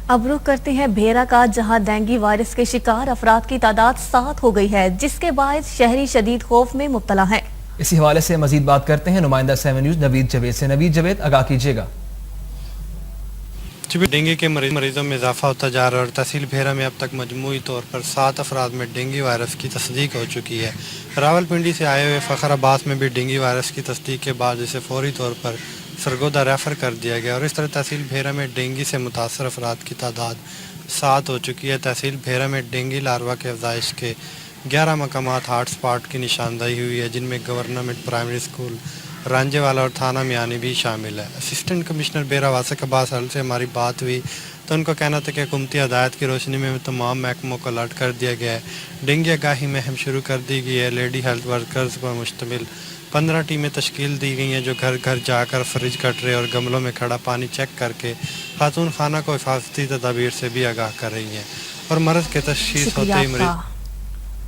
اب رخ کرتے ہیں بھیرا کا، جہاں ڈینگی وائرس کے شکار افراد کی تعداد 7 ہو گئی ہے، جس کے باعث شہری شدید خوف میں مبتلا ہیں۔ اسی حوالے سے مزید بات کرتے ہیں نمائندہ 7 نیوز نوید جاوید سے۔ نوید جاوید، آگاہ کیجیے گا۔ ڈینگی کے مریضوں میں اضافہ ہوتا جا رہا ہے اور تحصیل بھیرا میں اب تک مجموعی طور پر 7 افراد میں ڈینگی وائرس کی تصدیق ہو چکی ہے۔ راولپنڈی سے آئے ہوئے فخر عباس میں بھی ڈینگی وائرس کی تصدیق کے بعد اسے فوری طور پر سرگودا ریفر کر دیا گیا اور اس طرح تحصیل بھیرا میں ڈینگی سے متاثر افراد کی تعداد 7 ہو چکی ہے۔ تحصیل بھیرا میں ڈینگی لاروا کے افزائش کے 11 مقامات ہاٹ سپاٹ کی نشاندہی ہوئی ہے، جن میں گورنمنٹ پرائمری اسکول رانجے والا اور تھانہ میانی بھی شامل ہے۔ اسسٹنٹ کمشنر بیرا واسق عباس حل سے ہماری بات ہوئی تو ان کا کہنا تھا کہ حکومتی ہدایت کی روشنی میں تمام محکموں کو الرٹ کر دیا گیا ہے۔ ڈینگی آگاہی مہم شروع کر دی گئی ہے۔ لیڈی ہیلتھ ورکرز پر مشتمل 15 ٹیمیں تشکیل دی گئی ہیں جو گھر گھر جا کر فریج کٹرے اور گملوں میں کھڑا پانی چیک کر کے خاتون خانہ کو حفاظتی تدابیر سے بھی آگاہ کر رہی ہیں اور مرض کے تشخیص ہوتے ہی مریض